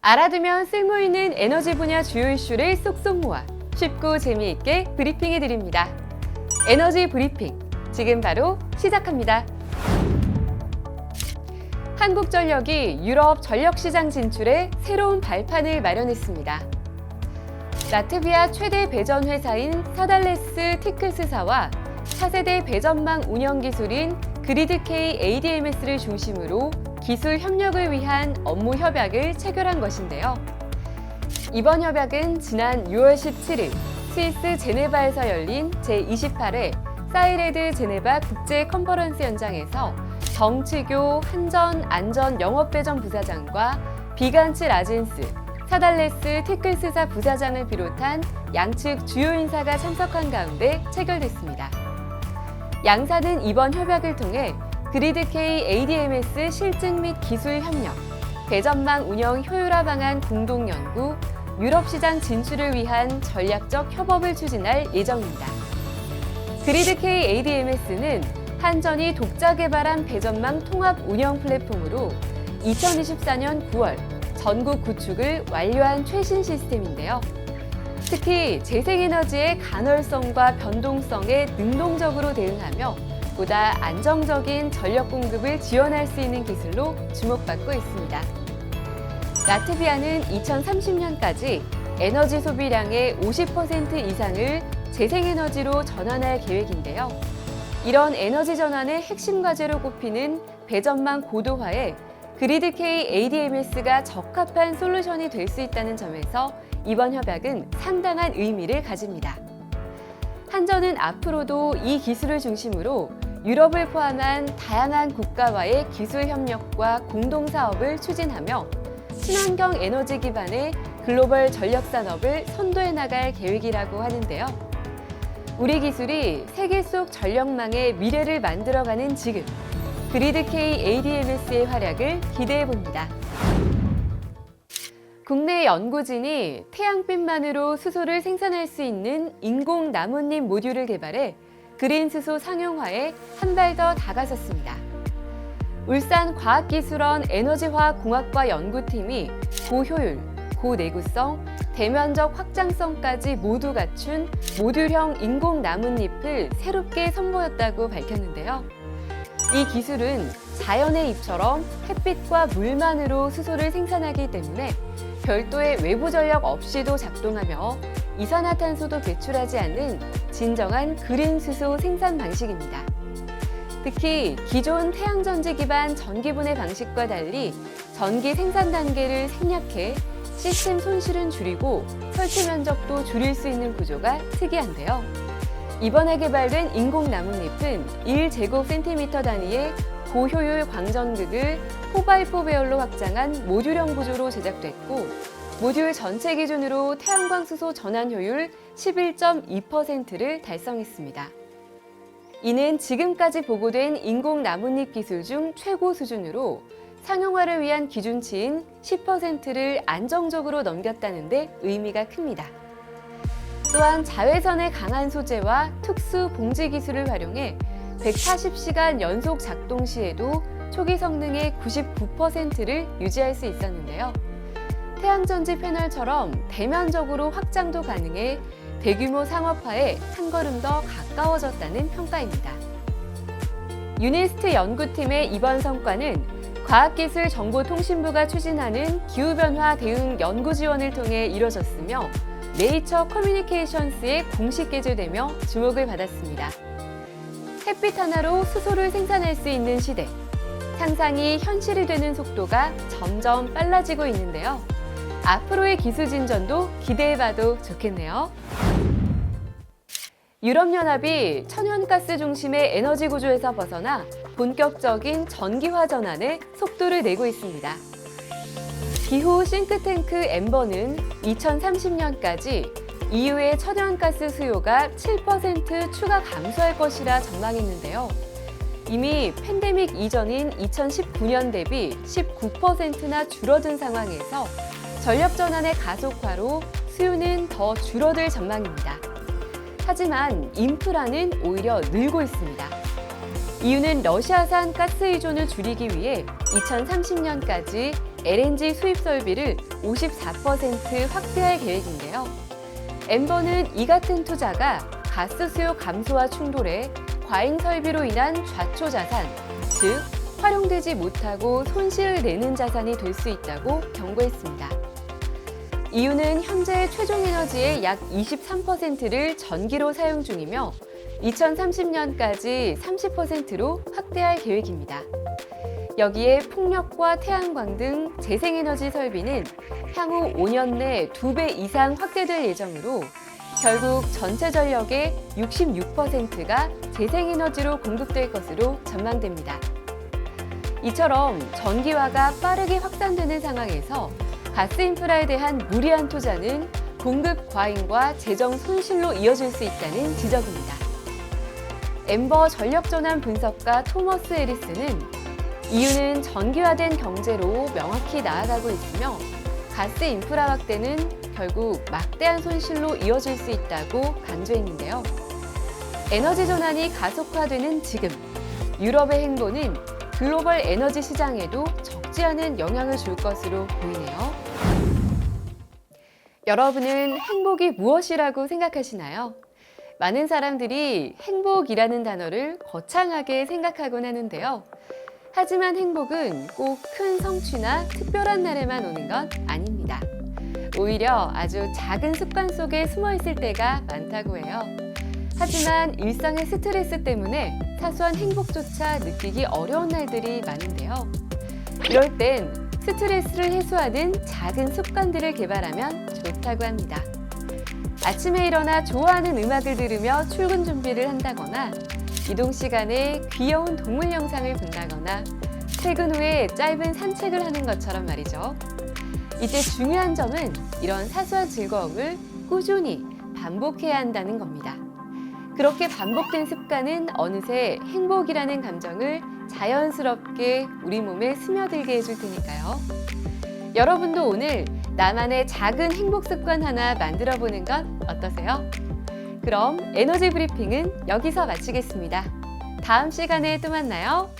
알아두면 쓸모있는 에너지 분야 주요 이슈를 쏙쏙 모아 쉽고 재미있게 브리핑해드립니다. 에너지 브리핑, 지금 바로 시작합니다. 한국전력이 유럽 전력시장 진출에 새로운 발판을 마련했습니다. 라트비아 최대 배전 회사인 서달레스 티클스사와 차세대 배전망 운영 기술인 그리드K ADMS를 중심으로 기술 협력을 위한 업무 협약을 체결한 것인데요. 이번 협약은 지난 6월 17일 스위스 제네바에서 열린 제28회 사이레드 제네바 국제 컨퍼런스 현장에서 정치교 한전 안전 영업배전 부사장과 비간츠 라진스, 사달레스 티클스사 부사장을 비롯한 양측 주요 인사가 참석한 가운데 체결됐습니다. 양사는 이번 협약을 통해 그리드K ADMS 실증 및 기술 협력, 배전망 운영 효율화 방안 공동 연구, 유럽 시장 진출을 위한 전략적 협업을 추진할 예정입니다. 그리드K ADMS는 한전이 독자 개발한 배전망 통합 운영 플랫폼으로 2024년 9월 전국 구축을 완료한 최신 시스템인데요. 특히 재생에너지의 간헐성과 변동성에 능동적으로 대응하며 보다 안정적인 전력 공급을 지원할 수 있는 기술로 주목받고 있습니다. 라트비아는 2030년까지 에너지 소비량의 50% 이상을 재생에너지로 전환할 계획인데요. 이런 에너지 전환의 핵심 과제로 꼽히는 배전망 고도화에 그리드K ADMS가 적합한 솔루션이 될 수 있다는 점에서 이번 협약은 상당한 의미를 가집니다. 한전은 앞으로도 이 기술을 중심으로 유럽을 포함한 다양한 국가와의 기술 협력과 공동 사업을 추진하며 친환경 에너지 기반의 글로벌 전력 산업을 선도해 나갈 계획이라고 하는데요. 우리 기술이 세계 속 전력망의 미래를 만들어가는 지금, 그리드K ADMS의 활약을 기대해 봅니다. 국내 연구진이 태양빛만으로 수소를 생산할 수 있는 인공 나뭇잎 모듈을 개발해 그린 수소 상용화에 한 발 더 다가섰습니다. 울산과학기술원 에너지화학공학과 연구팀이 고효율, 고내구성, 대면적 확장성까지 모두 갖춘 모듈형 인공 나뭇잎을 새롭게 선보였다고 밝혔는데요. 이 기술은 자연의 잎처럼 햇빛과 물만으로 수소를 생산하기 때문에 별도의 외부 전력 없이도 작동하며 이산화탄소도 배출하지 않는 진정한 그린 수소 생산 방식입니다. 특히 기존 태양전지 기반 전기분해 방식과 달리 전기 생산 단계를 생략해 시스템 손실은 줄이고 설치 면적도 줄일 수 있는 구조가 특이한데요. 이번에 개발된 인공 나뭇잎은 1제곱센티미터 단위의 고효율 광전극을 4x4 배열로 확장한 모듈형 구조로 제작됐고 모듈 전체 기준으로 태양광 수소 전환 효율 11.2%를 달성했습니다. 이는 지금까지 보고된 인공 나뭇잎 기술 중 최고 수준으로 상용화를 위한 기준치인 10%를 안정적으로 넘겼다는 데 의미가 큽니다. 또한 자외선의 강한 소재와 특수 봉지 기술을 활용해 140시간 연속 작동 시에도 초기 성능의 99%를 유지할 수 있었는데요. 태양전지 패널처럼 대면적으로 확장도 가능해 대규모 상업화에 한 걸음 더 가까워졌다는 평가입니다. 유니스트 연구팀의 이번 성과는 과학기술정보통신부가 추진하는 기후변화 대응 연구 지원을 통해 이뤄졌으며 네이처 커뮤니케이션스에 공식 게재되며 주목을 받았습니다. 햇빛 하나로 수소를 생산할 수 있는 시대, 상상이 현실이 되는 속도가 점점 빨라지고 있는데요. 앞으로의 기술 진전도 기대해봐도 좋겠네요. 유럽연합이 천연가스 중심의 에너지 구조에서 벗어나 본격적인 전기화 전환에 속도를 내고 있습니다. 기후 싱크탱크 엠버는 2030년까지 EU의 천연가스 수요가 7% 추가 감소할 것이라 전망했는데요. 이미 팬데믹 이전인 2019년 대비 19%나 줄어든 상황에서 전력 전환의 가속화로 수요는 더 줄어들 전망입니다. 하지만 인프라는 오히려 늘고 있습니다. 이유는 러시아산 가스 의존을 줄이기 위해 2030년까지 LNG 수입 설비를 54% 확대할 계획인데요. 엠버는 이 같은 투자가 가스 수요 감소와 충돌해 과잉 설비로 인한 좌초 자산, 즉 활용되지 못하고 손실을 내는 자산이 될 수 있다고 경고했습니다. 이유는 현재 최종 에너지의 약 23%를 전기로 사용 중이며 2030년까지 30%로 확대할 계획입니다. 여기에 풍력과 태양광 등 재생에너지 설비는 향후 5년 내 2배 이상 확대될 예정으로 결국 전체 전력의 66%가 재생에너지로 공급될 것으로 전망됩니다. 이처럼 전기화가 빠르게 확산되는 상황에서 가스 인프라에 대한 무리한 투자는 공급 과잉과 재정 손실로 이어질 수 있다는 지적입니다. 엠버 전력전환 분석가 토머스 해리스는 이유는 전기화된 경제로 명확히 나아가고 있으며 가스 인프라 확대는 결국 막대한 손실로 이어질 수 있다고 강조했는데요. 에너지 전환이 가속화되는 지금, 유럽의 행보는 글로벌 에너지 시장에도 적지 않은 영향을 줄 것으로 보이네요. 여러분은 행복이 무엇이라고 생각하시나요? 많은 사람들이 행복이라는 단어를 거창하게 생각하곤 하는데요. 하지만 행복은 꼭 큰 성취나 특별한 날에만 오는 건 아닙니다. 오히려 아주 작은 습관 속에 숨어 있을 때가 많다고 해요. 하지만 일상의 스트레스 때문에 사소한 행복조차 느끼기 어려운 날들이 많은데요. 이럴 땐 스트레스를 해소하는 작은 습관들을 개발하면 좋다고 합니다. 아침에 일어나 좋아하는 음악을 들으며 출근 준비를 한다거나 이동 시간에 귀여운 동물 영상을 본다거나 퇴근 후에 짧은 산책을 하는 것처럼 말이죠. 이때 중요한 점은 이런 사소한 즐거움을 꾸준히 반복해야 한다는 겁니다. 그렇게 반복된 습관은 어느새 행복이라는 감정을 자연스럽게 우리 몸에 스며들게 해줄 테니까요. 여러분도 오늘 나만의 작은 행복 습관 하나 만들어 보는 건 어떠세요? 그럼 에너지 브리핑은 여기서 마치겠습니다. 다음 시간에 또 만나요.